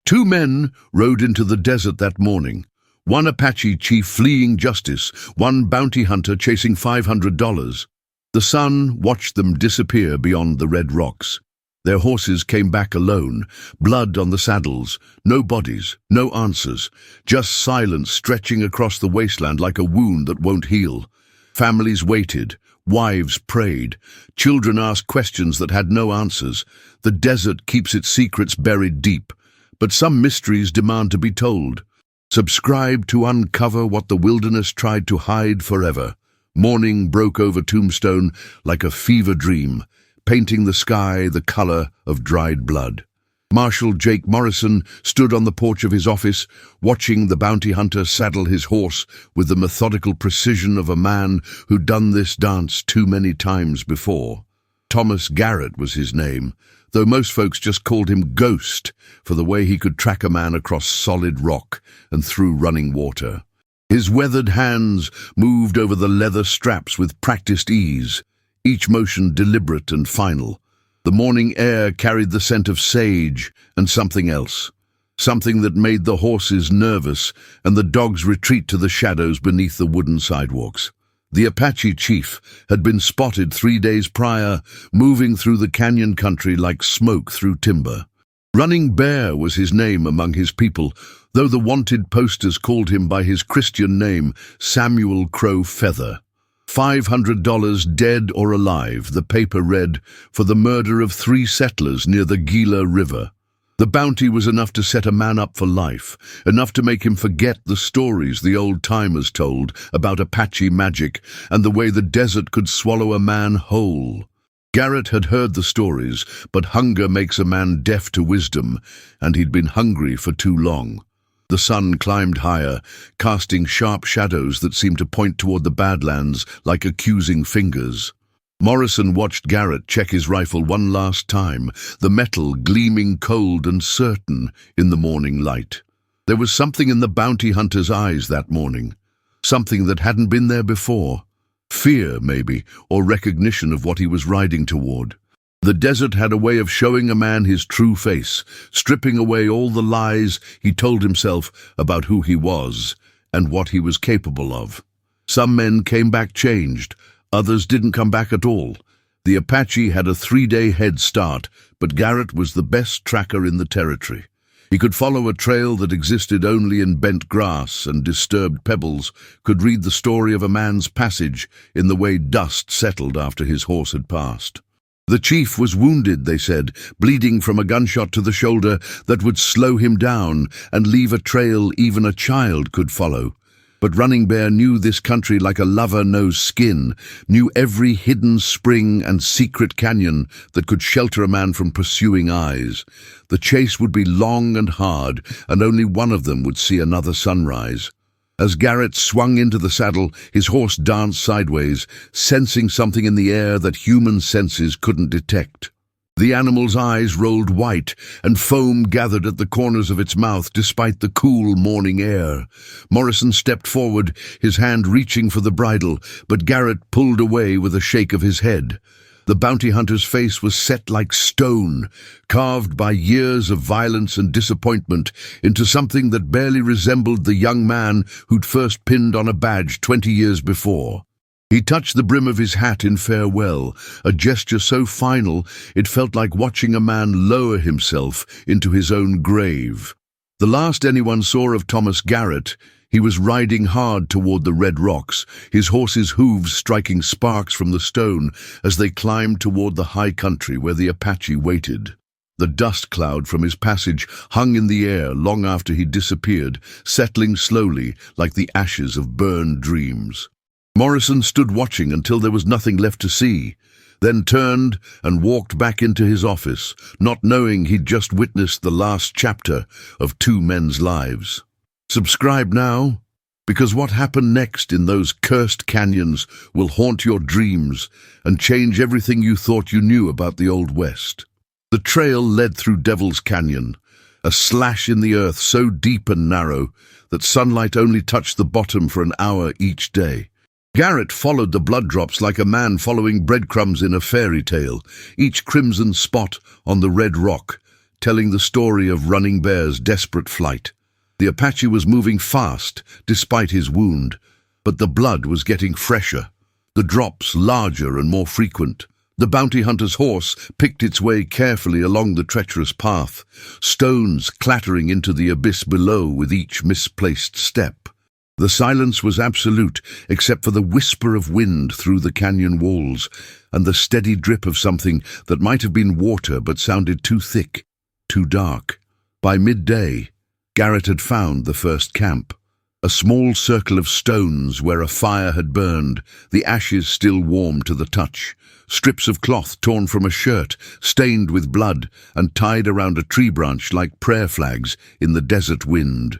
Two men rode into the desert that morning. One Apache chief fleeing justice, one bounty hunter chasing $500. The sun watched them disappear beyond the red rocks. Their horses came back alone, blood on the saddles, no bodies, no answers, just silence stretching across the wasteland like a wound that won't heal. Families waited, wives prayed, children asked questions that had no answers. The desert keeps its secrets buried deep, but some mysteries demand to be told. Subscribe to uncover what the wilderness tried to hide forever. Morning broke over Tombstone like a fever dream, painting the sky the color of dried blood. Marshal Jake Morrison stood on the porch of his office, watching the bounty hunter saddle his horse with the methodical precision of a man who'd done this dance too many times before. Thomas Garrett was his name, though most folks just called him Ghost for the way he could track a man across solid rock and through running water. His weathered hands moved over the leather straps with practiced ease, each motion deliberate and final. The morning air carried the scent of sage and something else, something that made the horses nervous and the dogs retreat to the shadows beneath the wooden sidewalks. The Apache chief had been spotted 3 days prior, moving through the canyon country like smoke through timber. Running Bear was his name among his people, though the wanted posters called him by his Christian name, Samuel Crow Feather. $500 dead or alive, the paper read, for the murder of 3 settlers near the Gila River. The bounty was enough to set a man up for life, enough to make him forget the stories the old-timers told about Apache magic and the way the desert could swallow a man whole. Garrett had heard the stories, but hunger makes a man deaf to wisdom, and he'd been hungry for too long. The sun climbed higher, casting sharp shadows that seemed to point toward the Badlands like accusing fingers. Morrison watched Garrett check his rifle one last time, the metal gleaming cold and certain in the morning light. There was something in the bounty hunter's eyes that morning, something that hadn't been there before. Fear, maybe, or recognition of what he was riding toward. The desert had a way of showing a man his true face, stripping away all the lies he told himself about who he was and what he was capable of. Some men came back changed, others didn't come back at all. The Apache had a 3-day head start, but Garrett was the best tracker in the territory. He could follow a trail that existed only in bent grass and disturbed pebbles, could read the story of a man's passage in the way dust settled after his horse had passed. The chief was wounded, they said, bleeding from a gunshot to the shoulder that would slow him down and leave a trail even a child could follow. But Running Bear knew this country like a lover knows skin, knew every hidden spring and secret canyon that could shelter a man from pursuing eyes. The chase would be long and hard, and only one of them would see another sunrise. As Garrett swung into the saddle, his horse danced sideways, sensing something in the air that human senses couldn't detect. The animal's eyes rolled white, and foam gathered at the corners of its mouth despite the cool morning air. Morrison stepped forward, his hand reaching for the bridle, but Garrett pulled away with a shake of his head. The bounty hunter's face was set like stone, carved by years of violence and disappointment into something that barely resembled the young man who'd first pinned on a badge 20 years before. He touched the brim of his hat in farewell, a gesture so final it felt like watching a man lower himself into his own grave. The last anyone saw of Thomas Garrett, he was riding hard toward the red rocks, his horse's hooves striking sparks from the stone as they climbed toward the high country where the Apache waited. The dust cloud from his passage hung in the air long after he disappeared, settling slowly like the ashes of burned dreams. Morrison stood watching until there was nothing left to see, then turned and walked back into his office, not knowing he'd just witnessed the last chapter of 2 men's lives. Subscribe now, because what happened next in those cursed canyons will haunt your dreams and change everything you thought you knew about the Old West. The trail led through Devil's Canyon, a slash in the earth so deep and narrow that sunlight only touched the bottom for an hour each day. Garrett followed the blood drops like a man following breadcrumbs in a fairy tale, each crimson spot on the red rock, telling the story of Running Bear's desperate flight. The Apache was moving fast, despite his wound, but the blood was getting fresher, the drops larger and more frequent. The bounty hunter's horse picked its way carefully along the treacherous path, stones clattering into the abyss below with each misplaced step. The silence was absolute, except for the whisper of wind through the canyon walls and the steady drip of something that might have been water but sounded too thick, too dark. By midday, Garrett had found the first camp. A small circle of stones where a fire had burned, the ashes still warm to the touch. Strips of cloth torn from a shirt, stained with blood, and tied around a tree branch like prayer flags in the desert wind.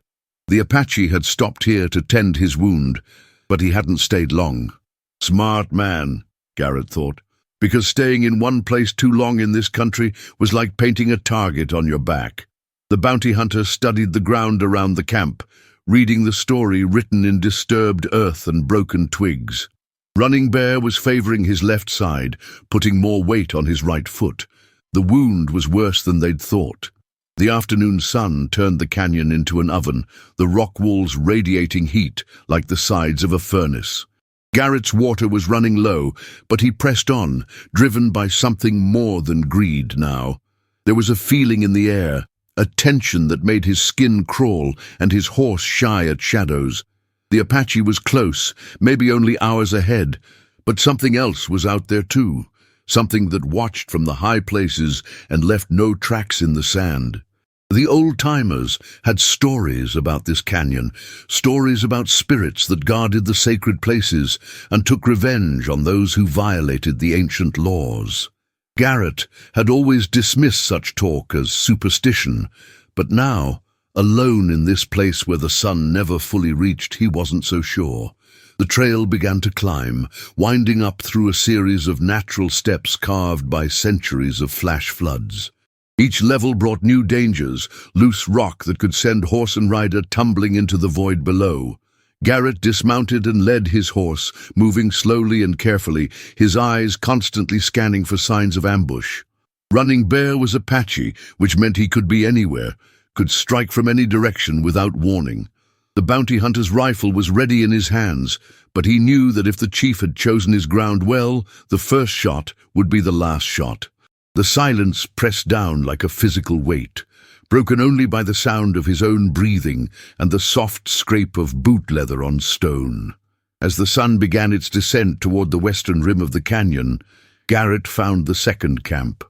The Apache had stopped here to tend his wound, but he hadn't stayed long. Smart man, Garrett thought, because staying in one place too long in this country was like painting a target on your back. The bounty hunter studied the ground around the camp, reading the story written in disturbed earth and broken twigs. Running Bear was favoring his left side, putting more weight on his right foot. The wound was worse than they'd thought. The afternoon sun turned the canyon into an oven, the rock walls radiating heat like the sides of a furnace. Garrett's water was running low, but he pressed on, driven by something more than greed now. There was a feeling in the air, a tension that made his skin crawl and his horse shy at shadows. The Apache was close, maybe only hours ahead, but something else was out there too, something that watched from the high places and left no tracks in the sand. The old-timers had stories about this canyon, stories about spirits that guarded the sacred places and took revenge on those who violated the ancient laws. Garrett had always dismissed such talk as superstition, but now, alone in this place where the sun never fully reached, he wasn't so sure. The trail began to climb, winding up through a series of natural steps carved by centuries of flash floods. Each level brought new dangers, loose rock that could send horse and rider tumbling into the void below. Garrett dismounted and led his horse, moving slowly and carefully, his eyes constantly scanning for signs of ambush. Running Bear was Apache, which meant he could be anywhere, could strike from any direction without warning. The bounty hunter's rifle was ready in his hands, but he knew that if the chief had chosen his ground well, the first shot would be the last shot. The silence pressed down like a physical weight, broken only by the sound of his own breathing and the soft scrape of boot leather on stone. As the sun began its descent toward the western rim of the canyon, Garrett found the second camp.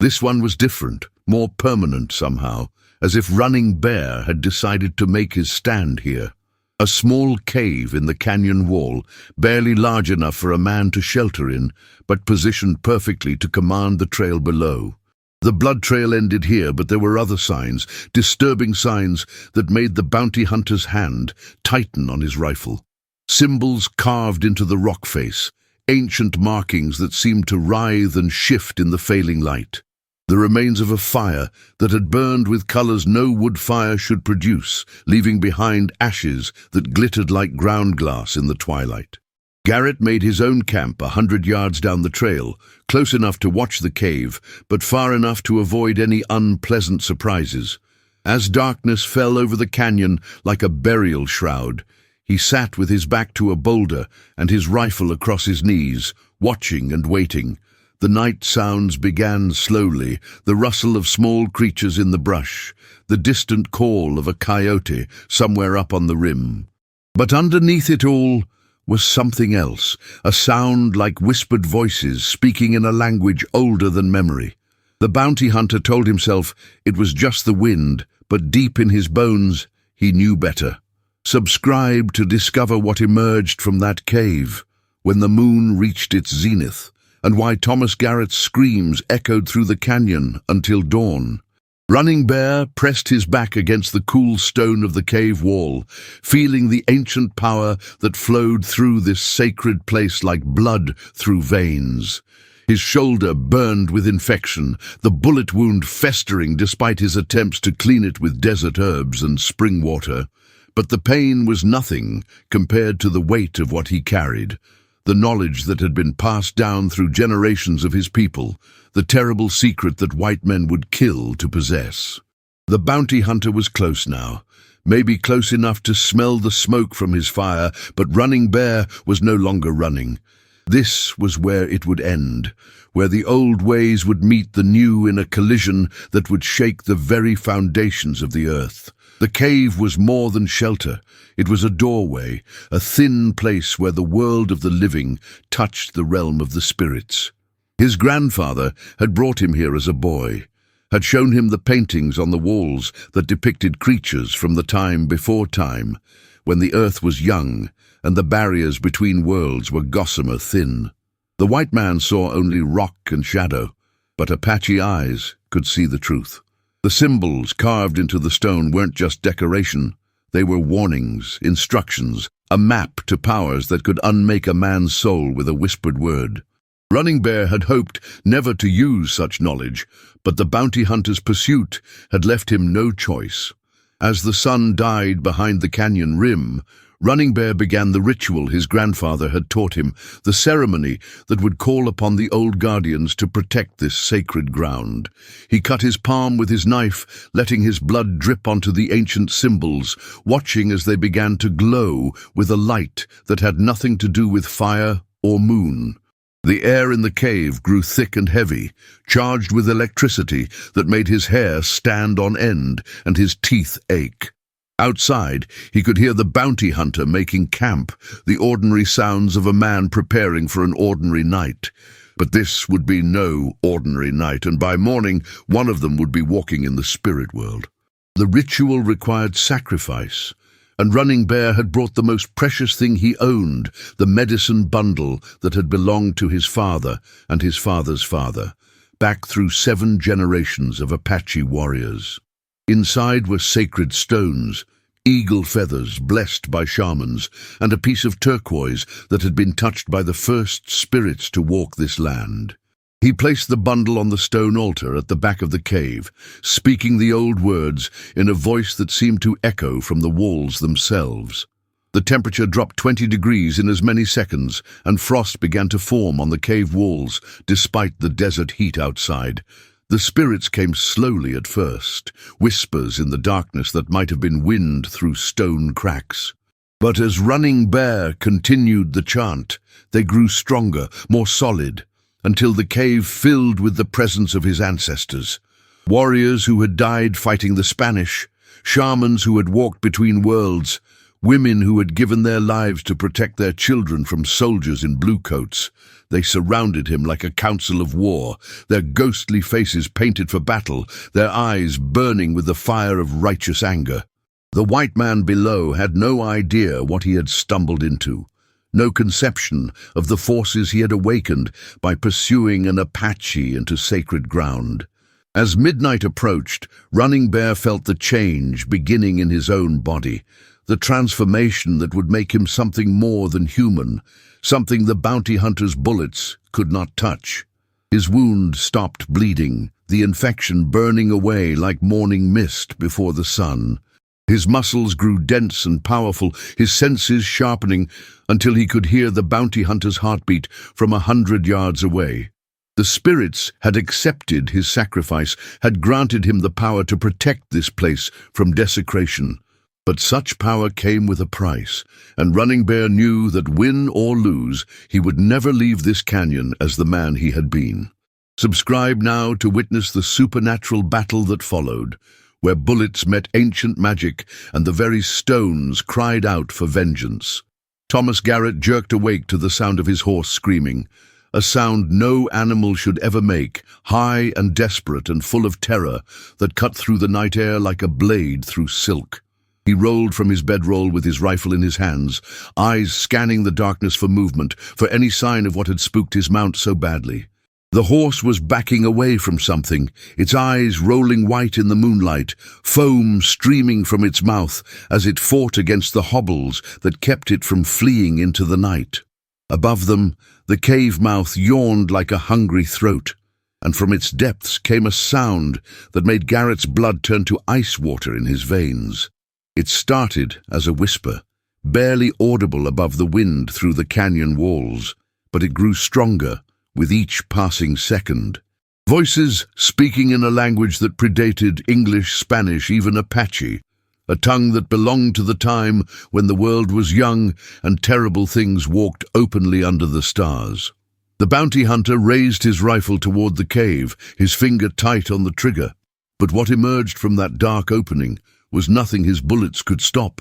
This one was different, more permanent somehow, as if Running Bear had decided to make his stand here. A small cave in the canyon wall, barely large enough for a man to shelter in, but positioned perfectly to command the trail below. The blood trail ended here, but there were other signs, disturbing signs that made the bounty hunter's hand tighten on his rifle. Symbols carved into the rock face, ancient markings that seemed to writhe and shift in the failing light. The remains of a fire that had burned with colors no wood fire should produce, leaving behind ashes that glittered like ground glass in the twilight. Garrett made his own camp 100 yards down the trail, close enough to watch the cave, but far enough to avoid any unpleasant surprises. As darkness fell over the canyon like a burial shroud, he sat with his back to a boulder and his rifle across his knees, watching and waiting. The night sounds began slowly, the rustle of small creatures in the brush, the distant call of a coyote somewhere up on the rim. But underneath it all was something else, a sound like whispered voices speaking in a language older than memory. The bounty hunter told himself it was just the wind, but deep in his bones he knew better. Subscribe to discover what emerged from that cave when the moon reached its zenith, and why Thomas Garrett's screams echoed through the canyon until dawn. Running Bear pressed his back against the cool stone of the cave wall, feeling the ancient power that flowed through this sacred place like blood through veins. His shoulder burned with infection, the bullet wound festering despite his attempts to clean it with desert herbs and spring water. But the pain was nothing compared to the weight of what he carried. the knowledge that had been passed down through generations of his people, the terrible secret that white men would kill to possess. The bounty hunter was close now, maybe close enough to smell the smoke from his fire, but Running Bear was no longer running. This was where it would end, where the old ways would meet the new in a collision that would shake the very foundations of the earth. The cave was more than shelter. It was a doorway, a thin place where the world of the living touched the realm of the spirits. His grandfather had brought him here as a boy, had shown him the paintings on the walls that depicted creatures from the time before time, when the earth was young and the barriers between worlds were gossamer thin. The white man saw only rock and shadow, but Apache eyes could see the truth. The symbols carved into the stone weren't just decoration. They were warnings, instructions, a map to powers that could unmake a man's soul with a whispered word. Running Bear had hoped never to use such knowledge, but the bounty hunter's pursuit had left him no choice. As the sun died behind the canyon rim, Running Bear began the ritual his grandfather had taught him, the ceremony that would call upon the old guardians to protect this sacred ground. He cut his palm with his knife, letting his blood drip onto the ancient symbols, watching as they began to glow with a light that had nothing to do with fire or moon. The air in the cave grew thick and heavy, charged with electricity that made his hair stand on end and his teeth ache. Outside, he could hear the bounty hunter making camp, the ordinary sounds of a man preparing for an ordinary night. But this would be no ordinary night, and by morning, one of them would be walking in the spirit world. The ritual required sacrifice, and Running Bear had brought the most precious thing he owned, the medicine bundle that had belonged to his father and his father's father, back through 7 generations of Apache warriors. Inside were sacred stones, eagle feathers blessed by shamans, and a piece of turquoise that had been touched by the first spirits to walk this land. He placed the bundle on the stone altar at the back of the cave, speaking the old words in a voice that seemed to echo from the walls themselves. The temperature dropped 20 degrees in as many seconds, and frost began to form on the cave walls, despite the desert heat outside. The spirits came slowly at first, whispers in the darkness that might have been wind through stone cracks. But as Running Bear continued the chant, they grew stronger, more solid, until the cave filled with the presence of his ancestors. Warriors who had died fighting the Spanish, shamans who had walked between worlds, women who had given their lives to protect their children from soldiers in blue coats. They surrounded him like a council of war, their ghostly faces painted for battle, their eyes burning with the fire of righteous anger. The white man below had no idea what he had stumbled into, no conception of the forces he had awakened by pursuing an Apache into sacred ground. As midnight approached, Running Bear felt the change beginning in his own body, the transformation that would make him something more than human, something the bounty hunter's bullets could not touch. His wound stopped bleeding, the infection burning away like morning mist before the sun. His muscles grew dense and powerful, his senses sharpening until he could hear the bounty hunter's heartbeat from 100 yards away. The spirits had accepted his sacrifice, had granted him the power to protect this place from desecration. But such power came with a price, and Running Bear knew that win or lose, he would never leave this canyon as the man he had been. Subscribe now to witness the supernatural battle that followed, where bullets met ancient magic and the very stones cried out for vengeance. Thomas Garrett jerked awake to the sound of his horse screaming, a sound no animal should ever make, high and desperate and full of terror that cut through the night air like a blade through silk. He rolled from his bedroll with his rifle in his hands, eyes scanning the darkness for movement, for any sign of what had spooked his mount so badly. The horse was backing away from something, its eyes rolling white in the moonlight, foam streaming from its mouth as it fought against the hobbles that kept it from fleeing into the night. Above them, the cave mouth yawned like a hungry throat, and from its depths came a sound that made Garrett's blood turn to ice water in his veins. It started as a whisper, barely audible above the wind through the canyon walls, but it grew stronger with each passing second. Voices speaking in a language that predated English, Spanish, even Apache, a tongue that belonged to the time when the world was young and terrible things walked openly under the stars. The bounty hunter raised his rifle toward the cave, his finger tight on the trigger. But what emerged from that dark opening was nothing his bullets could stop.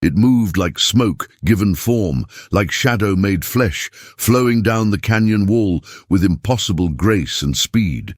It moved like smoke given form, like shadow made flesh, flowing down the canyon wall with impossible grace and speed.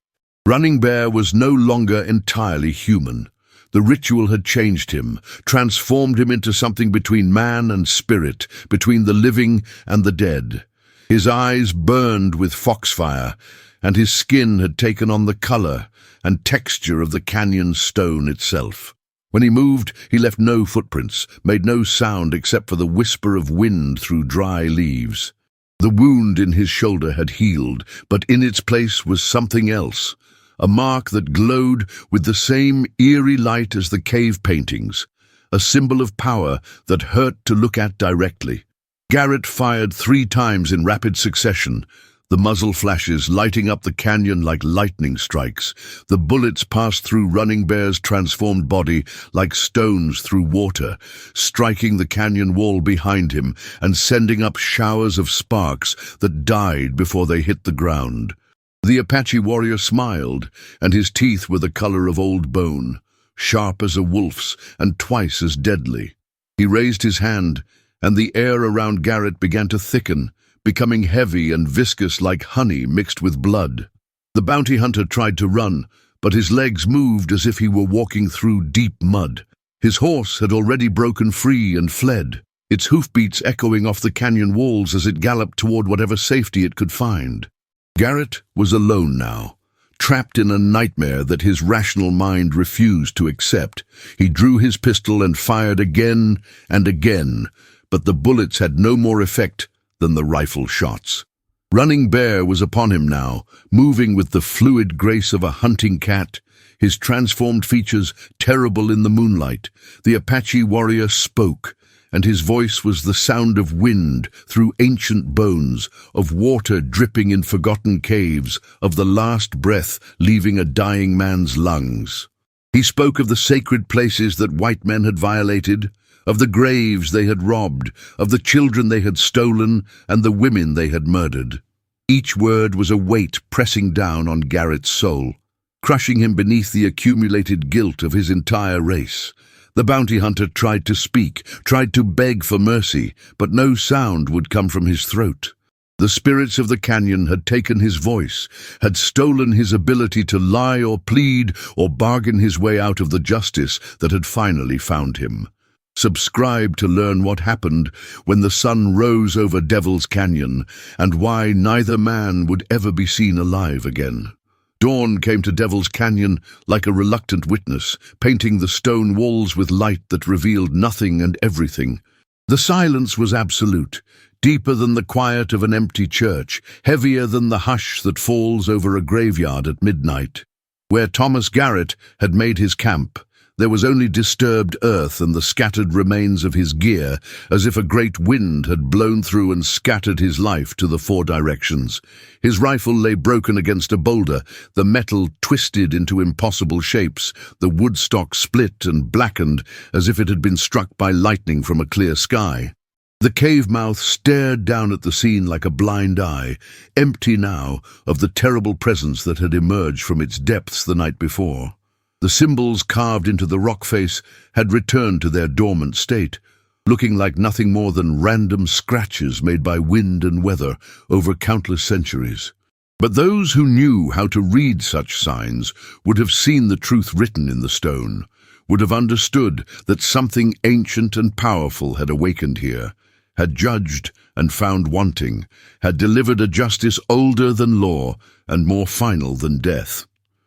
Running Bear was no longer entirely human. The ritual had changed him, transformed him into something between man and spirit, between the living and the dead. His eyes burned with foxfire, and his skin had taken on the color and texture of the canyon stone itself. When he moved, he left no footprints, made no sound except for the whisper of wind through dry leaves. The wound in his shoulder had healed, but in its place was something else, a mark that glowed with the same eerie light as the cave paintings, a symbol of power that hurt to look at directly. Garrett fired 3 times in rapid succession, the muzzle flashes lighting up the canyon like lightning strikes. The bullets passed through Running Bear's transformed body like stones through water, striking the canyon wall behind him and sending up showers of sparks that died before they hit the ground. The Apache warrior smiled, and his teeth were the color of old bone, sharp as a wolf's and twice as deadly. He raised his hand, and the air around Garrett began to thicken, becoming heavy and viscous like honey mixed with blood. The bounty hunter tried to run, but his legs moved as if he were walking through deep mud. His horse had already broken free and fled, its hoofbeats echoing off the canyon walls as it galloped toward whatever safety it could find. Garrett was alone now, trapped in a nightmare that his rational mind refused to accept. He drew his pistol and fired again and again, but the bullets had no more effect than the rifle shots. Running Bear was upon him now, moving with the fluid grace of a hunting cat, his transformed features terrible in the moonlight. The Apache warrior spoke, and his voice was the sound of wind through ancient bones, of water dripping in forgotten caves, of the last breath leaving a dying man's lungs. He spoke of the sacred places that white men had violated, of the graves they had robbed, of the children they had stolen, and the women they had murdered. Each word was a weight pressing down on Garrett's soul, crushing him beneath the accumulated guilt of his entire race. The bounty hunter tried to speak, tried to beg for mercy, but no sound would come from his throat. The spirits of the canyon had taken his voice, had stolen his ability to lie or plead or bargain his way out of the justice that had finally found him. Subscribe to learn what happened when the sun rose over Devil's Canyon and why neither man would ever be seen alive again. Dawn came to Devil's Canyon like a reluctant witness, painting the stone walls with light that revealed nothing and everything. The silence was absolute, deeper than the quiet of an empty church, heavier than the hush that falls over a graveyard at midnight. Where Thomas Garrett had made his camp, there was only disturbed earth and the scattered remains of his gear, as if a great wind had blown through and scattered his life to the 4 directions. His rifle lay broken against a boulder, the metal twisted into impossible shapes, the wood stock split and blackened as if it had been struck by lightning from a clear sky. The cave mouth stared down at the scene like a blind eye, empty now of the terrible presence that had emerged from its depths the night before. The symbols carved into the rock face had returned to their dormant state, looking like nothing more than random scratches made by wind and weather over countless centuries. But those who knew how to read such signs would have seen the truth written in the stone, would have understood that something ancient and powerful had awakened here, had judged and found wanting, had delivered a justice older than law and more final than death.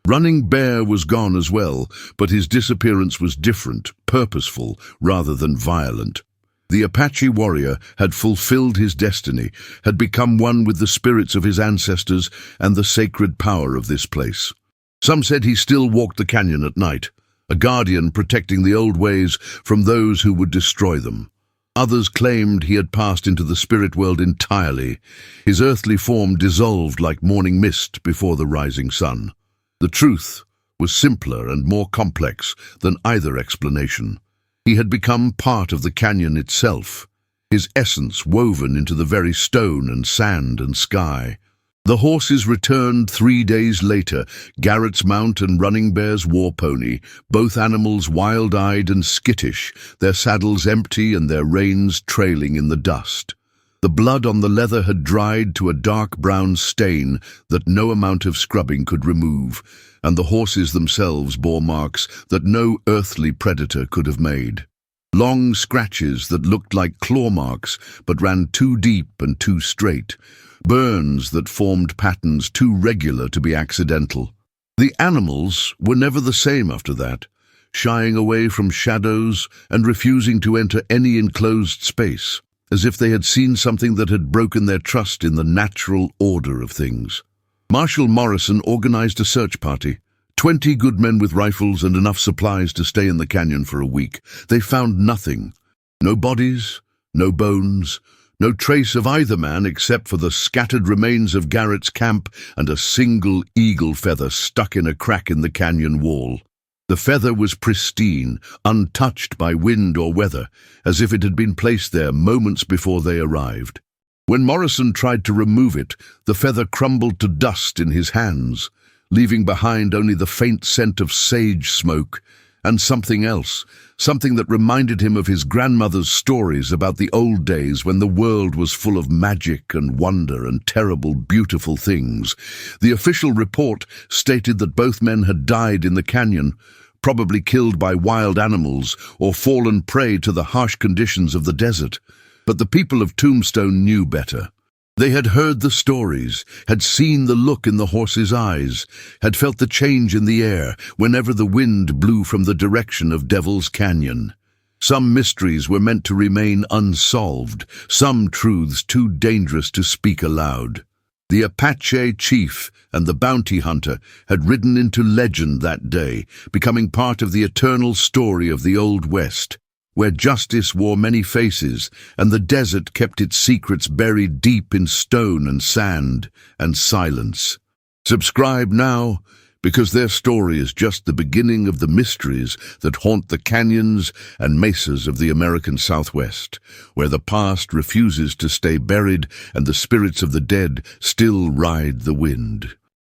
Running Bear was gone as well, but his disappearance was different, purposeful, rather than violent. The Apache warrior had fulfilled his destiny, had become one with the spirits of his ancestors and the sacred power of this place. Some said he still walked the canyon at night, a guardian protecting the old ways from those who would destroy them. Others claimed he had passed into the spirit world entirely, his earthly form dissolved like morning mist before the rising sun. The truth was simpler and more complex than either explanation. He had become part of the canyon itself, his essence woven into the very stone and sand and sky. The horses returned 3 days later, Garrett's mount and Running Bear's war pony, both animals wild-eyed and skittish, their saddles empty and their reins trailing in the dust. The blood on the leather had dried to a dark brown stain that no amount of scrubbing could remove, and the horses themselves bore marks that no earthly predator could have made. Long scratches that looked like claw marks but ran too deep and too straight. Burns that formed patterns too regular to be accidental. The animals were never the same after that, shying away from shadows and refusing to enter any enclosed space, as if they had seen something that had broken their trust in the natural order of things. Marshal Morrison organized a search party. 20 good men with rifles and enough supplies to stay in the canyon for a week. They found nothing. No bodies, no bones, no trace of either man except for the scattered remains of Garrett's camp and a single eagle feather stuck in a crack in the canyon wall. The feather was pristine, untouched by wind or weather, as if it had been placed there moments before they arrived. When Morrison tried to remove it, the feather crumbled to dust in his hands, leaving behind only the faint scent of sage smoke and something else, something that reminded him of his grandmother's stories about the old days when the world was full of magic and wonder and terrible, beautiful things. The official report stated that both men had died in the canyon, probably killed by wild animals or fallen prey to the harsh conditions of the desert. But the people of Tombstone knew better. They had heard the stories, had seen the look in the horses' eyes, had felt the change in the air whenever the wind blew from the direction of Devil's Canyon. Some mysteries were meant to remain unsolved, some truths too dangerous to speak aloud. The Apache chief and the bounty hunter had ridden into legend that day, becoming part of the eternal story of the Old West, where justice wore many faces and the desert kept its secrets buried deep in stone and sand and silence. Subscribe now, because their story is just the beginning of the mysteries that haunt the canyons and mesas of the American Southwest, where the past refuses to stay buried and the spirits of the dead still ride the wind.